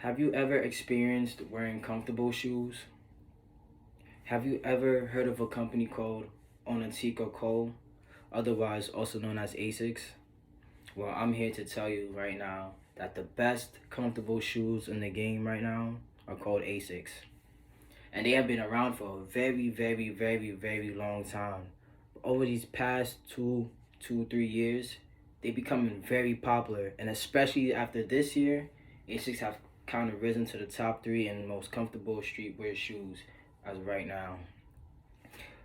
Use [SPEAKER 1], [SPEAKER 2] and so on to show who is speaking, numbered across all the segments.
[SPEAKER 1] Have you ever experienced wearing comfortable shoes? Have you ever heard of a company called Onitsika Co., otherwise also known as ASICS? Well, I'm here to tell you right now that the best comfortable shoes in the game right now are called ASICS. And they have been around for a very long time. Over these past 3 years, they becoming very popular, and especially after this year, Asics have kind of risen to the top three in most comfortable streetwear shoes as of right now.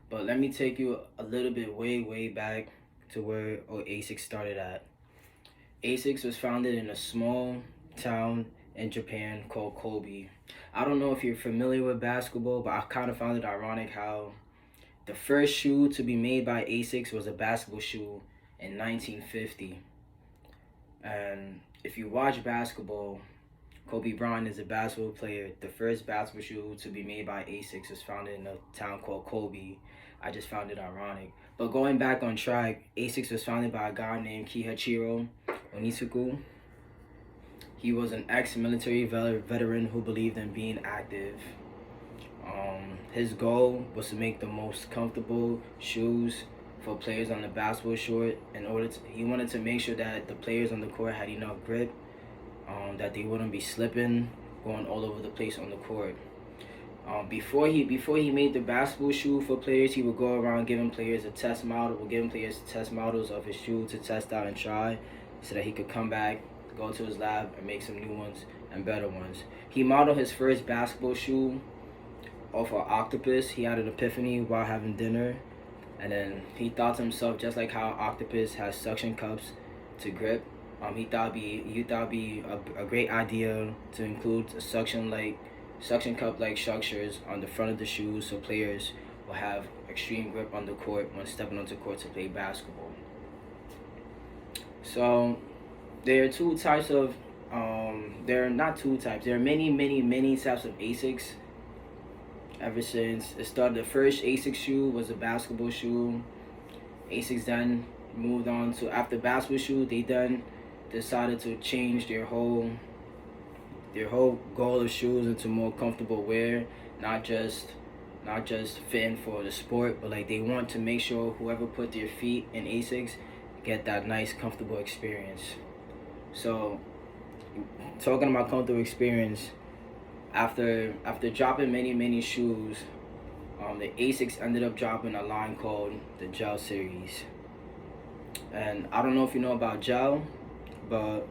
[SPEAKER 1] But let me take you a little bit way back to where Asics started at. Asics was founded in a small town in Japan called Kobe. I don't know if you're familiar with basketball, but I kind of found it ironic how the first shoe to be made by Asics was a basketball shoe in 1950. And if you watch basketball, Kobe Bryant is a basketball player. The first basketball shoe to be made by Asics was founded in a town called Kobe. I just found it ironic. But going back on track, Asics was founded by a guy named Kihachiro Onitsuku. He was an ex-military veteran who believed in being active. His goal was to make the most comfortable shoes for players on the basketball court. He wanted to make sure that the players on the court had enough grip, that they wouldn't be slipping, going all over the place on the court. Before he made the basketball shoe for players, he would go around giving players test models of his shoe to test out and try, so that he could come back, go to his lab, and make some new ones and better ones. He modeled his first basketball shoe off an octopus. He had an epiphany while having dinner, and then he thought to himself, just like how octopus has suction cups to grip, he thought it'd be a great idea to include suction cup like structures on the front of the shoes, so players will have extreme grip on the court when stepping onto court to play basketball. So there are two types of there are not two types. There are many types of Asics. Ever since it started, the first Asics shoe was a basketball shoe. Asics then moved on to, after basketball shoe, they then decided to change their whole goal of shoes into more comfortable wear, not just fitting for the sport, but like they want to make sure whoever put their feet in Asics get that nice comfortable experience. So talking about comfortable experience, after dropping many shoes, the Asics ended up dropping a line called the Gel series. And I don't know if you know about gel, but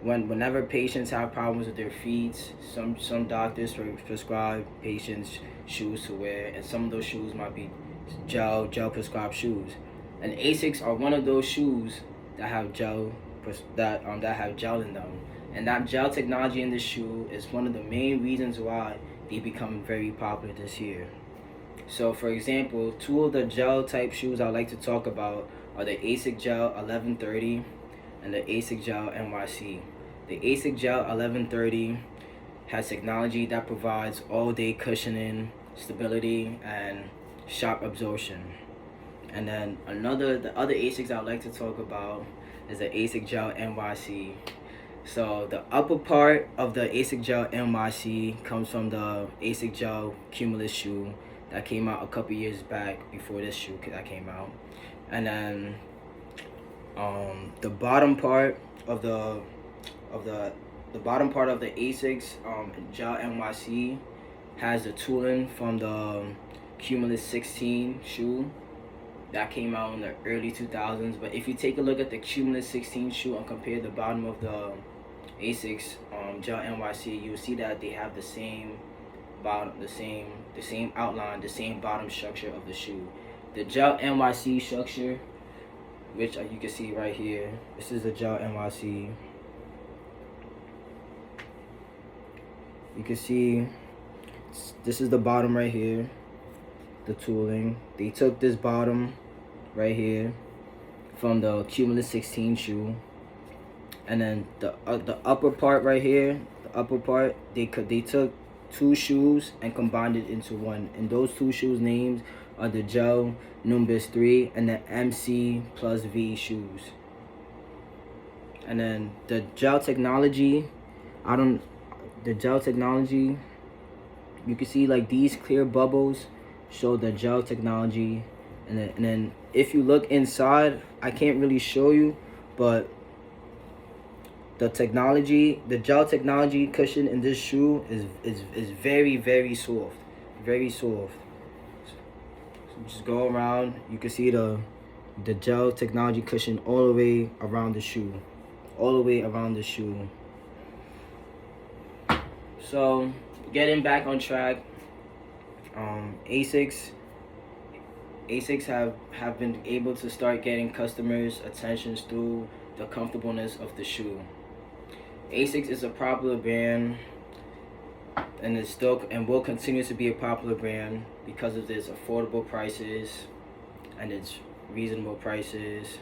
[SPEAKER 1] whenever patients have problems with their feet, some doctors prescribe patients shoes to wear, and some of those shoes might be gel prescribed shoes. And Asics are one of those shoes that have gel in them. And that gel technology in the shoe is one of the main reasons why they become very popular this year. So for example, two of the gel type shoes I like to talk about are the ASIC Gel 1130 and the ASIC Gel NYC. The ASIC Gel 1130 has technology that provides all-day cushioning, stability, and shock absorption. And then the other ASICs I would like to talk about is the ASIC Gel NYC. So the upper part of the ASIC Gel NYC comes from the ASIC Gel Cumulus shoe that came out a couple years back before this shoe that came out. And then the bottom part of the Asics Gel NYC has the tooling from the Cumulus 16 shoe that came out in the early 2000s. But if you take a look at the Cumulus 16 shoe and compare the bottom of the Asics Gel NYC, you'll see that they have the same bottom, the same outline, the same bottom structure of the shoe. The Gel NYC structure, which you can see right here, this is the Gel NYC. You can see this is the bottom right here, the tooling. They took this bottom right here from the Cumulus 16 shoe, and then the upper part right here, they took two shoes and combined it into one, and those two shoes names are the Gel Nimbus 3 and the MC Plus V shoes. And then the gel technology, the gel technology, you can see like these clear bubbles show the gel technology, and then if you look inside, I can't really show you, but the gel technology cushion in this shoe is very, very soft, very soft. So just go around, you can see the gel technology cushion all the way around the shoe, all the way around the shoe. So getting back on track, Asics have been able to start getting customers' attentions through the comfortableness of the shoe. Asics is a popular brand, and is still and will continue to be a popular brand because of its affordable prices and its reasonable prices.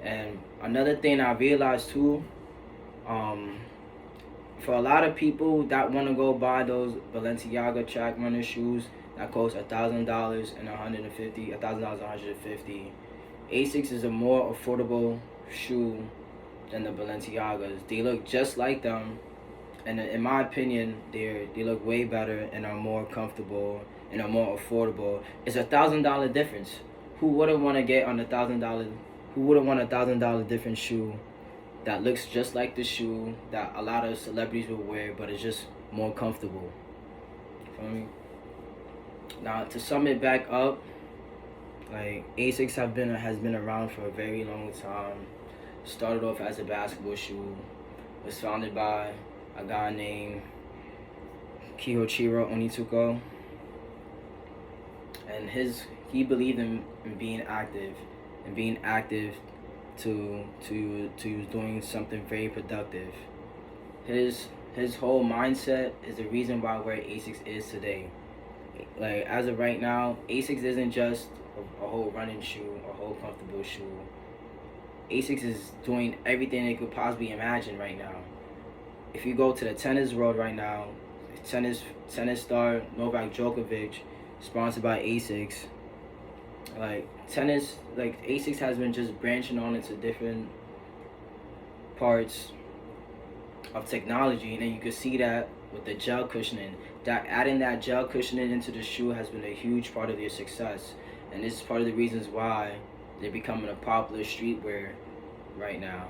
[SPEAKER 1] And another thing I realized too, for a lot of people that want to go buy those Balenciaga track runner shoes that cost $1,000 and $150, Asics is a more affordable shoe than the Balenciagas. They look just like them, and in my opinion, they look way better and are more comfortable and are more affordable. It's $1,000 difference. Who wouldn't want to get on $1,000? Who wouldn't want $1,000 different shoe that looks just like the shoe that a lot of celebrities will wear, but it's just more comfortable? Feel me? Now to sum it back up, like Asics has been around for a very long time. Started off as a basketball shoe. Was founded by a guy named Kiichiro Onitsuka, and he believed in being active, to doing something very productive. His whole mindset is the reason why where Asics is today. Like as of right now, Asics isn't just a whole running shoe, a whole comfortable shoe. Asics is doing everything they could possibly imagine right now. If you go to the tennis world right now, tennis star Novak Djokovic, sponsored by Asics. Like Asics has been just branching on into different parts of technology, and then you can see that with the gel cushioning. That adding that gel cushioning into the shoe has been a huge part of their success, and this is part of the reasons why they're becoming a popular streetwear right now.